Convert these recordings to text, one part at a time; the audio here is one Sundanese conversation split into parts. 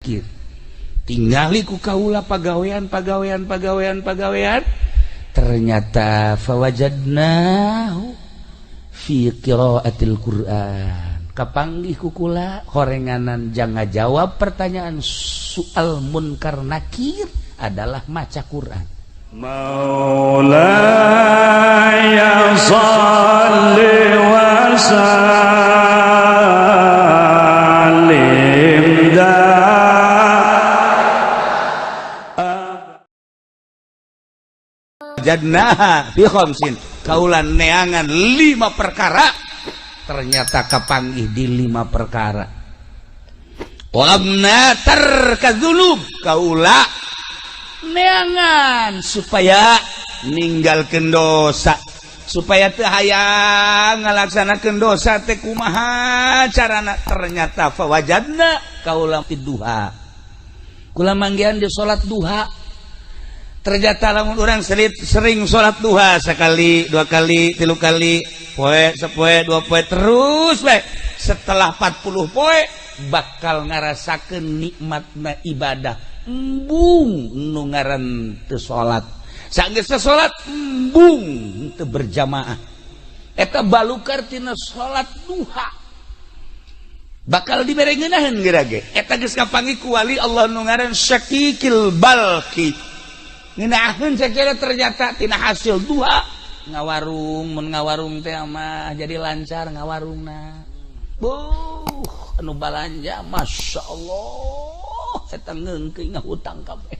nakir tingali ku kaula pagawean ternyata fawajadnahu fi qiraatil Qur'an kapanggih ku kula horenganan jangan jawab pertanyaan soal munkar nakir adalah maca Quran. Maulaya salli wa sallim jadnaha bi khamsin kaulan neangan 5 perkara ternyata kapanggih di 5 perkara wabna tarkadzunub kaula neangan supaya ninggalkeun dosa supaya teu hayang ngalaksanakeun dosa teh kumaha carana ternyata fawajadna kaula duha kula manggihan di salat duha ternyata lamun urang sering salat duha sekali 2 kali 3 kali poe sapoe 2 poe terus bae setelah 40 poe bakal ngarasakeun nikmatna ibadah embung nu ngaran teu salat sanggeus salat embung teu berjamaah eta balukar tina salat duha bakal diberengeunahkeun geura ge eta geus kapanggih ku wali Allah nu ngaran Syakikil Balki ngeunaheun sacara ternyata tina hasil duha ngawarung mun ngawarung teh mah jadi lancar ngawarungna anu balanja masyaallah eta ngeungkeuy ngahutang kabeh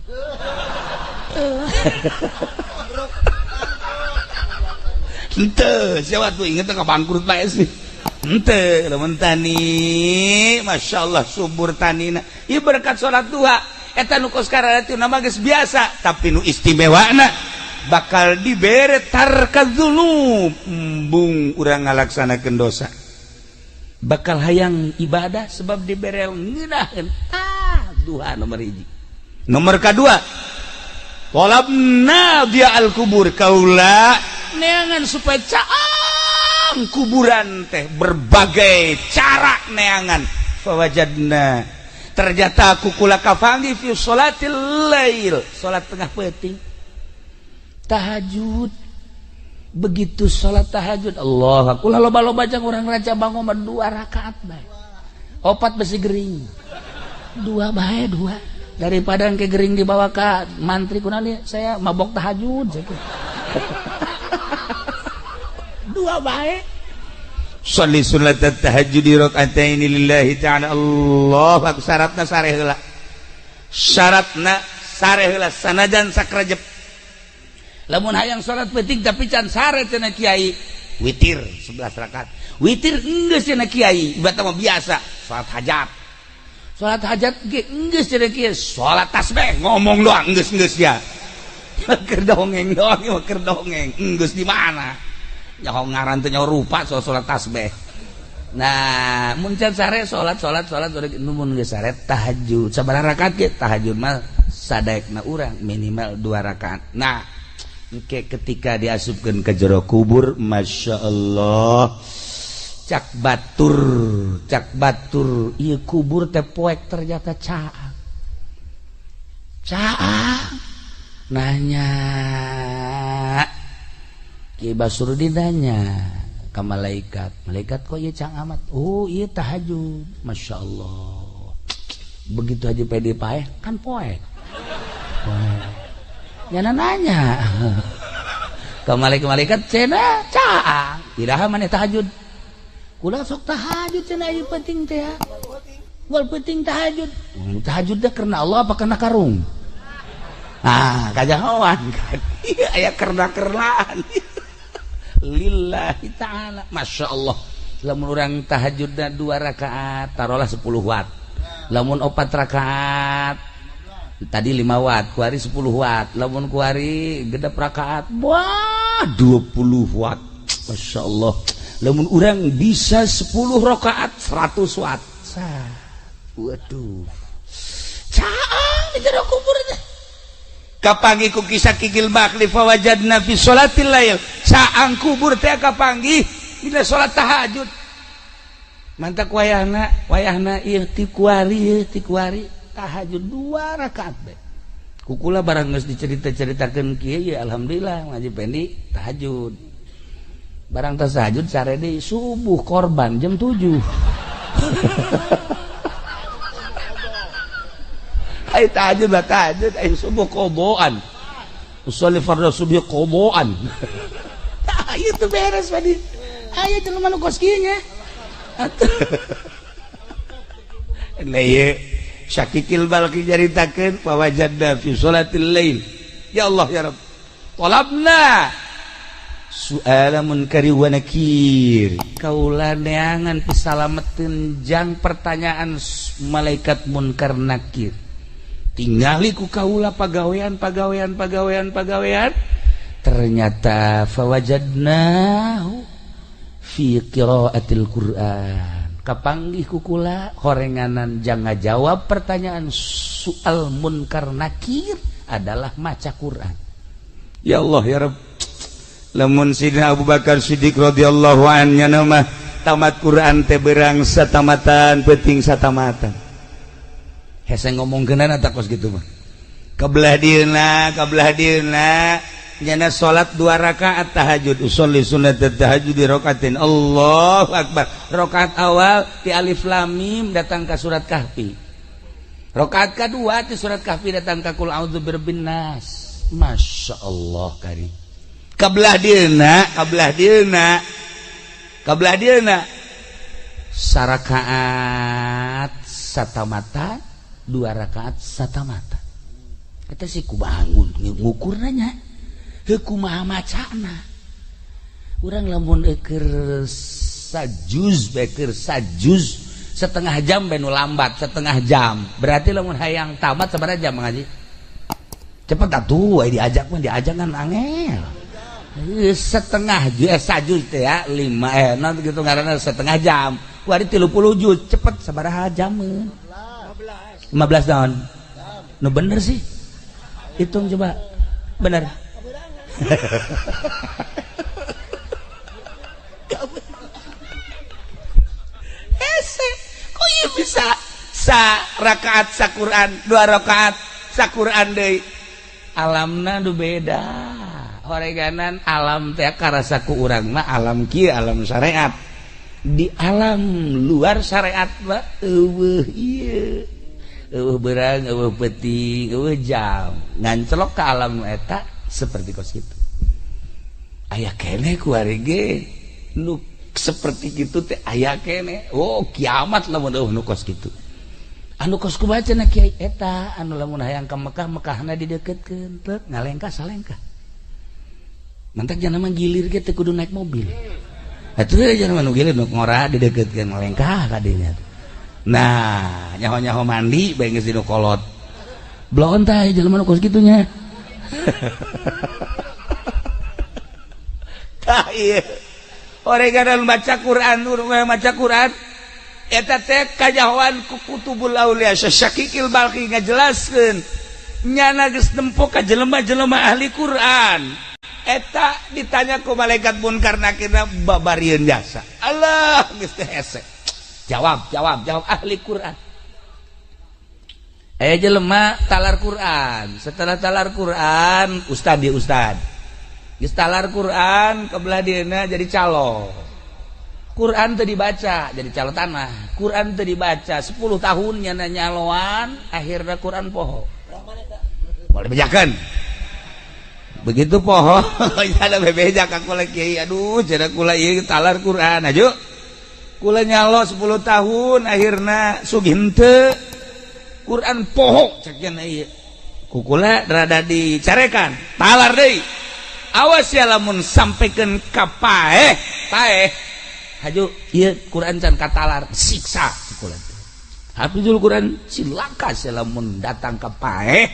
henteu sia watu inget ka bangkrut bae sih henteu lamun tani masyaallah subur tanina ieu berkat salat duha eta nu kos karana mah geus biasa tapi nu istimewana bakal dibere tarkadzunub embung urang ngalaksanakeun dosa bakal hayang ibadah sebab dibere ngeunaheun duha nomor 1 nomor kedua talabna dia al kubur kaula neangan supaya caang kuburan teh berbagai cara neangan fawajadna ternyata aku kula kafangi fi sholatil lail salat tengah peuting tahajud begitu salat tahajud Allah kula loba-loba jang urang raca bangun 2 rakaat bae 4 besi gering 2 bae 2 daripada engke gering dibawa ka mantri kunaon saya mabok tahajud 2 bae sholli sunnatat tahajjudi raka'ataini lillahi ta'ala Allah syaratna sare heula sanajan sakrajep lamun hayang salat penting tapi can sare cenah kiai witir 11 rakaat witir geus cenah kiai ibadah mah biasa salat hajat ge geus cenah kiai salat tasbih ngomong doang geus ya keur dongeng doang keur dongeng geus di mana nyaho ngaran teh nyaho rupa soal salat tasbih nah mun can sare salat mun geus sare tahajud sabaraha rakaat ge tahajud mah sadaekna urang minimal 2 rakaat nah engke ketika diasupkeun ke jero kubur masyaallah cak batur ieu kubur teh poek ternyata caang nanya Ki Basurudin nanya ke malaikat kok ieu cang amat oh ieu tahajud masyaallah begitu aja pede paeh kan poek nyana nanya ke malaikat cenah caang iraha maneh tahajud kula sok tahajud cenah ieu penting teh wal penting tahajud teh karena Allah apa karena karung kajahoan kan aya karena-karenaan lillahi ta'ala masyaallah lamun urang tahajudna 2 rakaat tarolah 10 watt lamun 4 rakaat tadi 5 watt kuari 10 watt lamun kuari gedep rakaat wah 20 watt masyaallah lamun urang bisa 10 rakaat 100 watt waduh caang di jero kubur teh kapanggih ku kisah kikil bakli fawajadna fi sholatil lail caang kubur teh kapanggih dina salat tahajud mantak wayahna ieu ti kuari tahajud 2 rakaat bae. Kukula barang geus dicerita-ceritakeun kieu ya alhamdulillah ngaji pendi tahajud. Barang teh tahajud sare deui subuh korban jam 7. Ai tahajud lah tahajud ai subuh qoboan. Usolli fardhu subuh qoboan. Tah ieu teh beres padi. Aya jelema nu kos kieu nya. Nah ieu Syakikil Balki jaritakeun fawajadna fi sholatil lail. Ya Allah ya Rabb. Talabna su'ala munkari wa nakir. Kaula neangan pisalameteun jang pertanyaan malaikat munkar nakir. Tingali ku kaula pagawean. Ternyata fawajadnahu fi qiraatil Qur'an. Kapanggih kukula horenganan jangan jawab pertanyaan soal munkar nakir adalah maca Quran. Ya Allah ya Rabb, lamun Sidina Abu Bakar Siddiq radhiyallahu anhu nya mah tamat Quran teh beurang satamatan peuting satamatan. Hese ngomongkeunana tak kos kitu mah. Kabelah dieuna nyana salat 2 rakaat tahajud usolli sunat tahajud di rakaatin. Allahu akbar. Rakaat awal di alif lam mim datang ke surat kahfi. Rakaat kedua di surat kahfi datang ke qul a'udzu birabbin nas. Masyaallah karim. Kabelah dieuna sarakaat satamata 2 rakaat satamata. Eta sih kubangun ngukurna nya. Kumaha macana urang lamun keur sajuz setengah jam benu lambat setengah jam berarti lamun hayang tamat sabaraha jam ngaji cepet atuh diajak kan angel setengah sajuz teh ya 5 nanti gitu ngaranna setengah jam kuari 30 juz cepet sabaraha jam 15 tahun nu bener sih hitung coba bener. Ese kok ieu bisa rakaat saquran 2 rakaat saquran deui alamna nu beda horeganan alam teh karasa ku urang mah alam kieu alam syariat di alam luar syariat mah eueuh ieu eueuh beurang eueuh peuting eueuh jam ngancelok ka alam eta seperti kos gitu aya kene kuari ge nu seperti gitu teh aya kene oh kiamat lamun nu kos gitu anu kos kubaca na kiai eta anu lamun hayang ka Mekah Mekahna dideketkeun teu ngalengka salengka mantak jangan gilir ge teh kudu naik mobil atuh jangan nu gilir nu ngora dideketkeun ngalengka ka dinya nah nyaho-nyaho mandi bae geus dinu kolot blon teh jelema nu kos kitu nya. Tah ieu oreganan maca Quran eta teh kajahoan ku kutubul aulia Syakikil Balki ngajelaskeun nyana geus nempo ka jelema-jelema ahli Quran eta ditanya ku malaikat munkar nakirna babarieun jasa Allah geus teh hese jawab ahli Quran. Jelema talar Quran setelah talar Quran ustad geus talar Quran kebelah dieuna jadi calo Quran teu dibaca jadi calo tanah Quran teu dibaca 10 tahun nyana nyaloan akhirna Quran poho boleh bejakeun begitu poho ada bebeja ka kula kiai aduh cenah kula ieu talar Quran aju kula nyalo 10 tahun akhirna sugih henteu Quran poho cekna ieu kukula rada dicarekan talar deui awas ya lamun sampekeun ka paeh haju ieu Quran can katalar siksa kukula hafizul Quran cilaka sia lamun datang ka paeh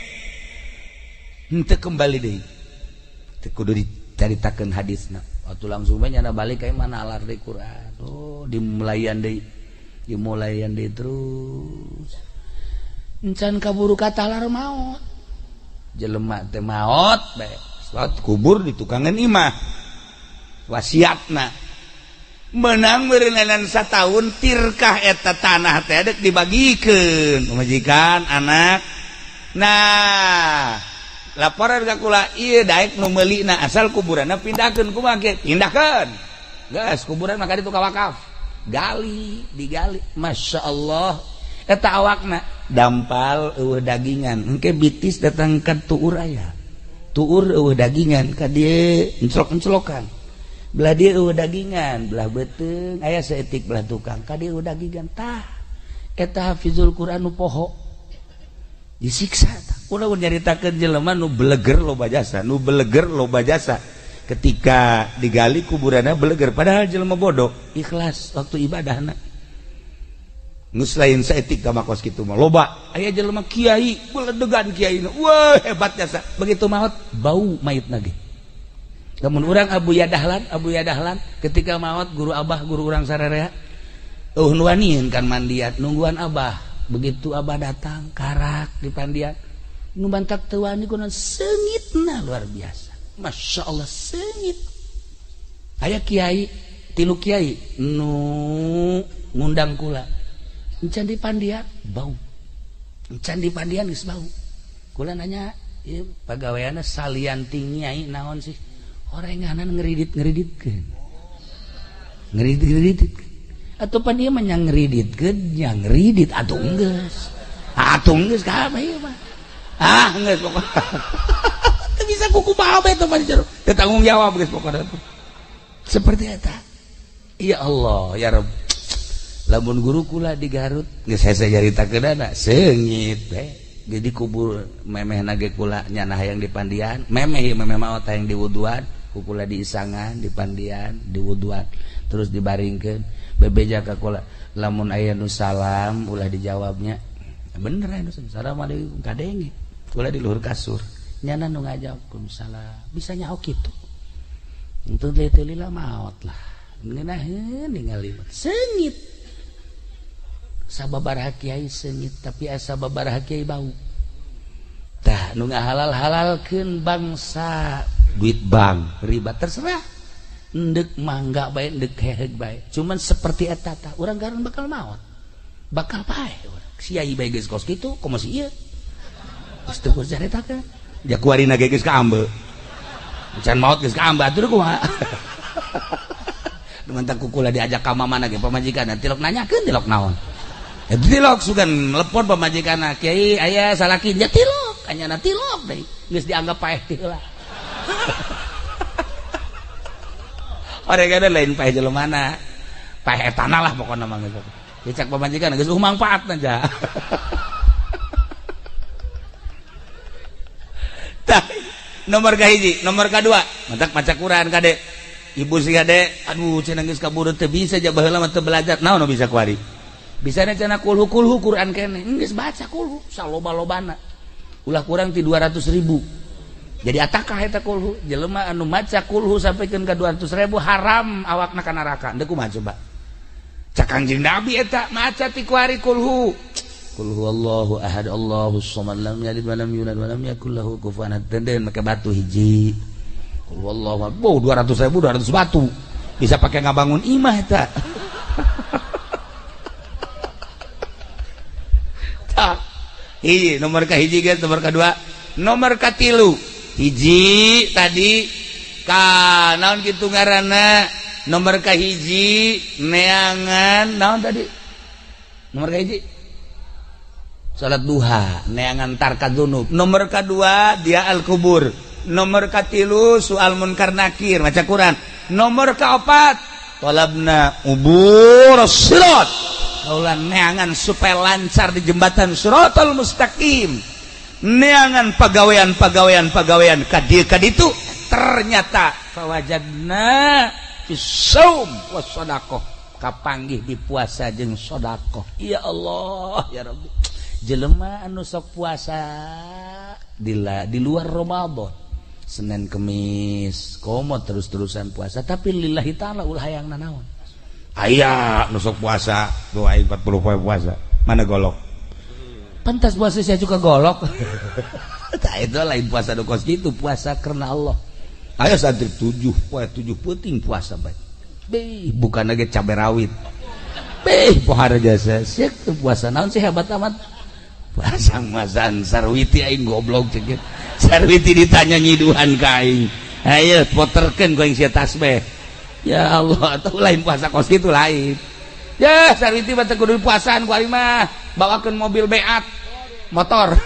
henteu kembali deui teu kudu dicaritakeun hadisna waktu langsung we nyana balik ka mana alar deui Quran oh dimulayan deui terus encan kaburu katalar maot jelema teh maot bae salat kubur di tukangan imah wasiatna menang merenganan satahun tirkah eta tanah teh dek dibagikeun majikan anak. Nah laporan ka kula ieu daek nu meulina asal kuburanna pindahkeun kumaha ge pindahkeun geus kuburan maka ditu ka wakaf digali masya Allah eta awakna dampal eueuh dagingan engke bitis datang ka tuur aya tuur eueuh dagingan ka dieu enclok-enclokan belah dia dagingan belah beteng aya saeutik belah tukang ka dia dagingan tah eta hafizul Quran nu poho disiksa tah ulah nyaritakeun jelema nu beleger loba jasa ketika digali kuburanna beleger padahal jelema bodoh ikhlas waktu ibadahna geus lain saeutik ka makos kitu mah loba aya jelema kiai beledegan kiaina wah hebat jasa begitu maot bau mayitna ge. Namun orang Abu Yadahlan ketika maut guru abah guru orang sararea nuanin kan mandiat nungguan abah begitu abah datang karak di pandian nu bantak teu wani kunaon seungitna luar biasa masya Allah seungit aya kiai tilu kiai nu ngundang kula encan di pandian bau encan di pandian geus bau kula nanya ieu pagaweana salianti nyai naon sih orenganan ngeridit-ngeriditkeun atau pan ieu mah nya ngeriditkeun nya ngeridit atuh geus ka apa ieu mah geus pokona teu bisa kuku bae teh mah jero teu tanggung jawab geus pokona seperti eta ya Allah ya Rabb lamun guru kula di Garut geus hese jaritakeunana seungit we jadi kubur memeh nage kula nyana hayang di pandian memeh maot hayang di wuduan kula di isangan di pandian di wuduan terus dibaringkeun bebeja ka kula lamun aya nu salam ulah dijawabnya bener aya nu assalamualaikum kadenge kula di luhur kasur nyana nu ngajawab salam bisa nyaho kitu untuk lila maot lah ngeunaheun ningali seungit sababaraha kiai seungit tapi asa babaraha kiai bau tah nu ngahalal-halalkeun bangsa duit bank riba terserah endek mangga bae endek heheg bae cuman seperti eta tah urang garan bakal maot bakal pae siai bae geus kos kitu komo si ieu geus teu kudu caritakeun jakuarina ge geus kaambe can maot geus kaambe atuh kumaha nuntang kukula diajak ka mamana ge pamajikan tilok nanyakeun tilok naon tilok sugan telepon pamajikanna kiai aya salaki nya tilok anyana tilok deui geus dianggap paeh ti heula orang ada lain paeh jelemana paeh etana lah pokoknya mah gitu dicak pamajikan geus manfaat aja tah nomor kahiji nomor kadua mantak maca Quran kade ibu si kade aduh cenah geus kaburu teu bisa ja baheula mah teu belajar naon nu bisa kuari bisana cenah kulhu Quran kene geus baca kulhu saloba-lobana ulah kurang ti 200.000 jadi atakah eta kulhu jelema anu maca kulhu sampikeun ka 200.000 haram awakna ka neraka deuk kumaha coba cak Kangjeng Nabi eta maca ti kuari kulhu huwallahu ahad Allahus samad lam yalid wa lam yulad wa lam yakul lahu kufuwan ahad den make batu hiji qul huwallahu 200.000 200 batu bisa pakai ngabangun imah eta tah hiji nomor kahiji geus nomor kadua nomor katilu hiji tadi ka naon kitu ngaranna nomor kahiji neangan naon tadi nomor kahiji salat duha neangan tarka dzunub nomor kadua dia al kubur nomor katilu soal munkar nakir maca Quran nomor kaopat talabna ubur sirat kaulan neangan supaya lancar di jembatan Siratal Mustaqim neangan pagawean kaditu ternyata fawajadna fissaum wassadaqah kapanggih di puasa jeung sedekah ya Allah ya Rabbi jelema anu sok puasa di luar Ramadan Senin Kemis komo terus-terusan puasa tapi lillahi taala ulah hayang nanaon aya nu sok puasa 40 poe puasa mana golok pantas puasa saya juga golok tak itu lain puasa do kos gitu puasa karena Allah aya santri 7 poe 7 peuting puasa bae bukan lagi cabai rawit pohara jasa siek puasa naon sih hebat amat pasang-masang sarwiti aing goblok cek sarwiti ditanya nyiduhan ka aing ayo poterkeun ku aing sia tasbih ya Allah atuh lain puasa kos kitu lain ya sarwiti mah teu kudu puasaan ku ari mah bawakeun mobil beat motor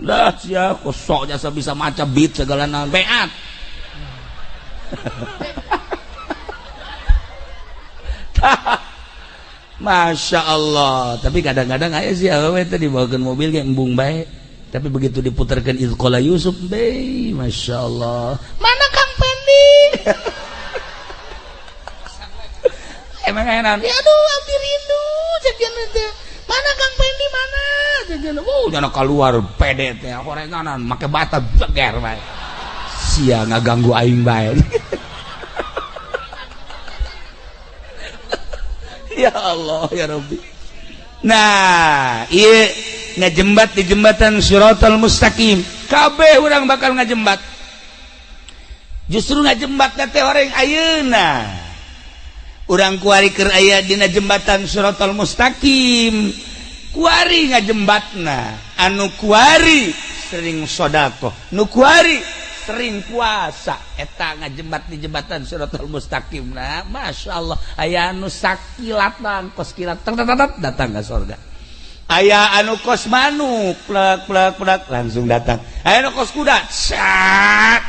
dah sia kosok jasa bisa maca beat segala naon beat Masya Allah. Tapi kadang-kadang aya sih awewe teh dibawakeun mobil ge embung bae. Tapi begitu diputarkeun Izqala Yusuf bae, Masya Allah. Mana Kang Pendi? Emang enak. Ya aduh, abdi rindu cekeun teh. Mana Kang Pendi mana? Cekeun. Jangan keluar pede teh horenganan make bata jeger bae. Sia ngaganggu aing bae. Ya Allah ya Rabbi. Nah, iya ngajembat di jembatan Shiratal Mustaqim. Kabeh urang bakal ngajembat. Justru ngajembat teh orang ayeuna. Urang kuari keur aya dina jembatan Shiratal Mustaqim. Kuari ngajembatna. Anu kuari sering sedekah. Nu kuari sering puasa eta ngajembat di jembatan Shiratal Mustaqim. Nah, Masya Allah aya anu sakilat kos kilat datang ke surga. Aya anu kos manuk plek langsung datang. Aya anu kos kuda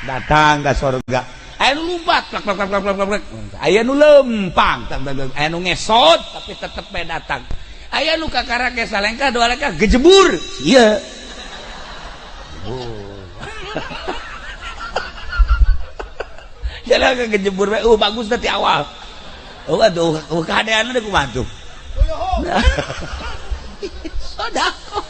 datang ke surga. Aya anu lumpat plek. Aya anu lempang aya anu ngesot tapi tetep bae datang. Aya anu kakara ke salengka dua leka gejebur. Iya. Jalan ke kejebur, bagus dari awal. Aduh, keadaan ada kumaha tuh. Sodako.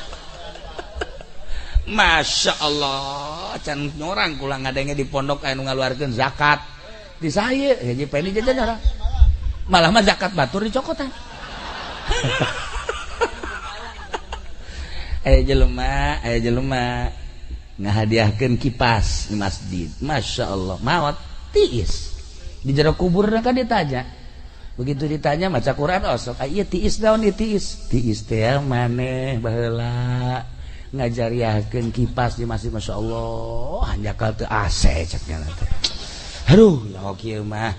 Masya Allah, can nyorang kulang ngadenge di pondok anu ngaluarkeun zakat. Di saya, ya penny jajan orang. Malah mah zakat batur dicokotan. Jelema ngahadiahkeun kipas di masjid. Masya Allah, mawat tiis di jero kubur kan ditanya begitu ditanya maca Quran osok iya tiis daun tiis teh maneh baheula ngajariakeun kipas di masjid. Masya Allah hanjakal teu AC ceknya teh aduh ya kieu mah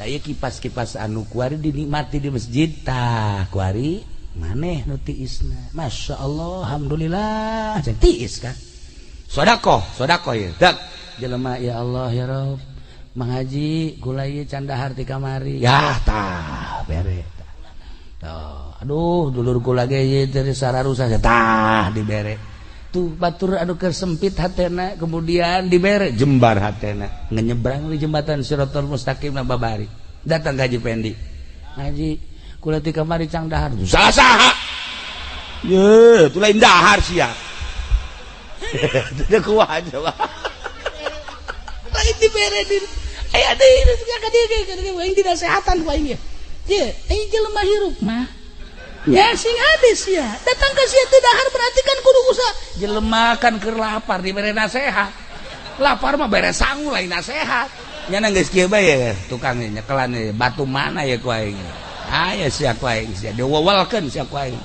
aya kipas-kipas anu kuari dinikmati di masjid tah kuari maneh nu tiisna. Masya Allah alhamdulillah tiis kan sedekah ieu dak jelema ya Allah ya Rabb Mang Haji kula ieu can dahar ti kamari. Ya tah bere tah. Aduh dulur kula ge ieu teh sararusa tah dibere. Tuh batur anu keur sempit hatena kemudian dibere jembar hatena. Ngenyebrang di jembatan Shiratal Mustaqim na babari. Datang Haji Pendi. Haji kula ti kamari can dahar. Saha-saha. Ye, tu lain dahar sia. Teu kuat coba. Lain dibere di aya deui ka dieu aing dinasehatan ku aing ye aing jelema hirup mah ya sing hadis ya datang ka sia teu dahar berarti kan kudu usaha jelema kan keur lapar dibere nasehat lapar mah bere sangu lain nasehat nyana geus kieu bae tukang nyekelan batu mana ya ku aing aya sia ku aing sia diwewelkeun sia ku aing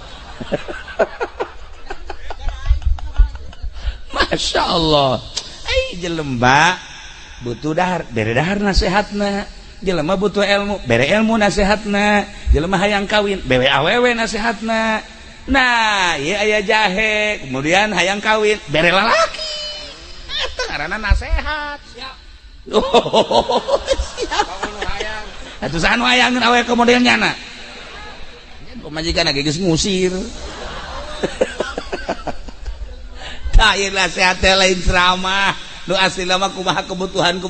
Masya Allah ai jelema butuh dahar bere dahar nasehatna jelema butuh ilmu bere ilmu nasehatna jelema hayang kawin bere awewe nasehatna. Nah ieu aya jahe kemudian hayang kawin bere lalaki eta ngaranna nasehat siap. Siap atuh sanu hayangkeun awewe ke model nyana pamajikan ge geus ngusir. Tah ieu nasehat teh lain ceramah nu asli lama kumaha kebutuhan.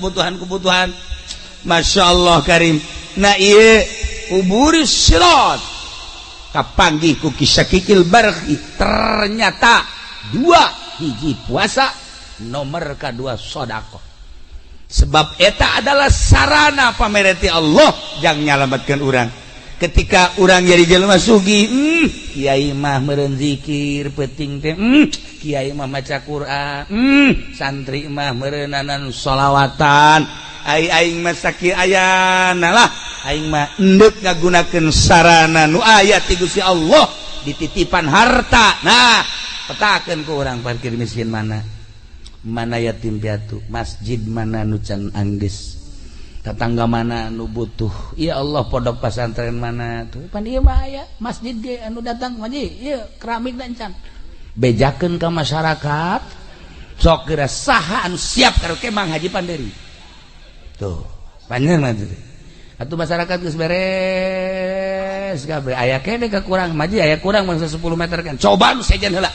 Masya Allah karim. Nah iya kubur sirat kapanggih ku kisah kikil barki ternyata dua hiji puasa nomor kedua sodako sebab eta adalah sarana pamereti Allah yang nyalamatkan orang ketika orang jadi jelema sugi kiai mah meureun zikir penting teh kiai mah maca Quran santri mah meureunanan sholawatan aing mah sakieu ayana lah aing mah endeup ngagunakeun sarana nu aya ti Gusti Allah dititipan harta. Nah petakeun ku urang parkir miskin mana yatim piatu, masjid mana nu can anggeus, tetangga mana nu butuh. Ya Allah pondok pesantren mana tuh pan ieu mah aya masjid ge anu datang maji ieu keramik dan can bejakeun ka masyarakat sok geura saha anu siap karo kemang Haji Panderi tuh panjang mah tuh atuh masyarakat geus beres kabeh aya kene kakurang maji aya kurang mangsa 10 meter kan coba nu sejen heula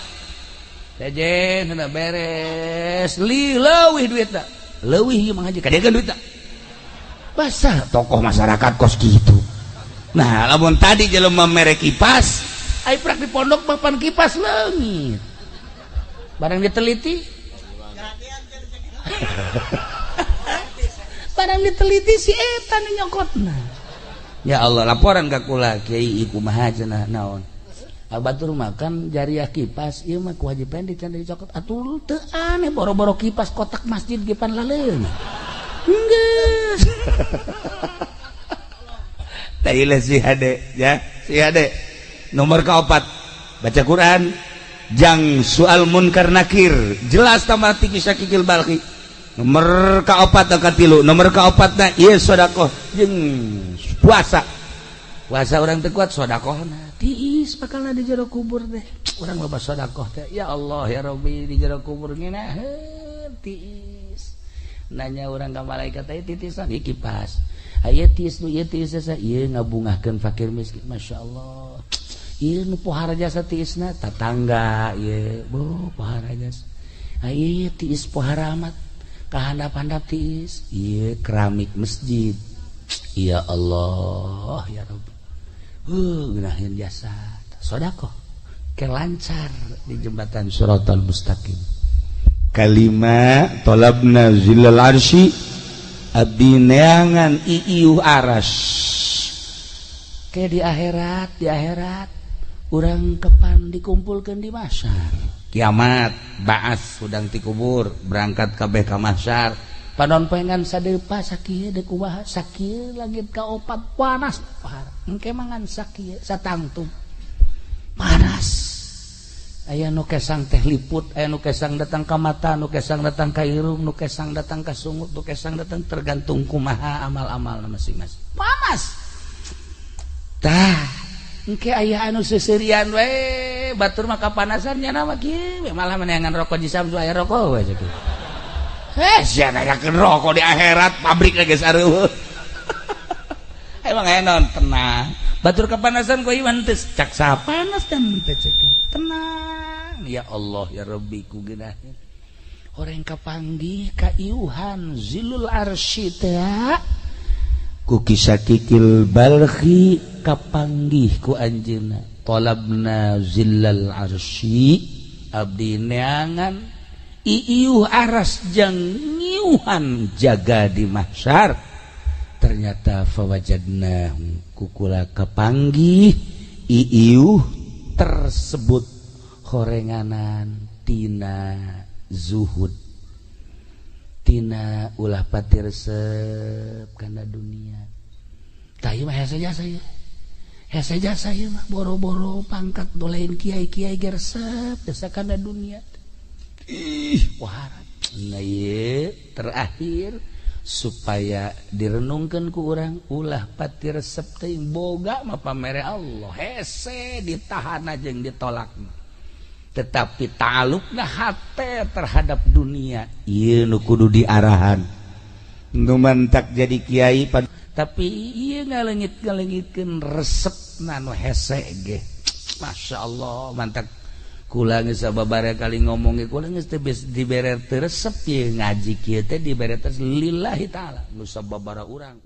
beres leuwih duitna leuwih ieu mah Haji kadegeun duitna basah tokoh masyarakat kos gitu. Nah lamun tadi jelema mere kipas ai prak di pondok papan kipas leungit barang diteliti barang diteliti si eta nu nyokotna. Ya Allah laporan ka kula Kiai kumaha cenah naon batur makan jariah kipas ieu mah ku Haji Pendi can dicokot atuh teu aneh boro-boro kipas kotak masjid ge pan laleung geus tailah si hade ya si hade nomor kaopat baca Quran jang soal munkar nakir jelas tamati kisah kikil balki nomor kaopat ka tilu nomor kaopatna ieu sedekah jeung puasa urang teu kuat sedekahna tiis bakalna di jero kubur teh urang loba sedekah teh ya Allah ya Rabbi di jero kubur ngeunaheun tiis nanya orang ka malaikat aya titisan ieu kipas aya tiis nu ieu tiis sa ieu ngabungahkeun fakir miskin masyaallah ieu nu pohara jasa tiisna tatangga ieu pohara jasa aya tiis pohara amat kahandap-handap tiis ieu keramik masjid ya Allah ya Rabb gunakeun jasa sedekah ke lancar di jembatan Shiratal Mustaqim kalima tolabna zilal arsy abdi neangan iiuh aras ke di akhirat urang kepan dikumpulkeun di mahsyar kiamat baas udang ti kubur berangkat kabeh ka mahsyar panon pengan sadeupa sakieu deuk kumaha sakieu langit kaopat panas pahar engke mangan sakieu satangtung panas aya nu kesang teh liput aya nu kesang datang ka mata nu kesang datang ka irung nu kesang datang ka sungut nu kesang datang tergantung kumaha amal-amalna masing-masing panas tah engke aya anu seuseurean we batur mah kapanasan nya mah kieu malah meneangan rokok di Samsu aya rokok we ceuk sia ngayakeun rokok di akhirat pabrik geus areueuh emang aya naon tenang batur kapanasan ku ieu teh cak sapanas dan teh ceuk tenang ya Allah ya Rabbi ku geunaheun horeng kapanggih ka iuhan zilul arsy teh ku kisah kikil balhi kapanggih ku anjeunna talabna zillal arsy abdi neangan iiuh aras jang ngiuhan jaga di mahsyar ternyata fawajadna kukula kapanggih iiuh tersebut horenganan tina zuhud tina ulah pati resep kana dunia tah ieu mah hese jasa ieu mah boro-boro pangkat dolein kiai-kiai ge resep desa kana dunia waharat nah ieu terakhir supaya direnungkeun ku urang ulah pati resep teuing boga mah pamere Allah hese ditahan jeung ditolakna tetapi ta'alluqna hate terhadap dunia ieu nu kudu diarahan nu mantak jadi kiai tapi ieu ngaleungit-ngaleungitkeun resepna nu hese ge masyaallah mantak kula geus sababaraha kali ngomong ge kula geus teu dibere teu resep ye ngaji kieu teh dibere teh lillahi taala nu sababaraha urang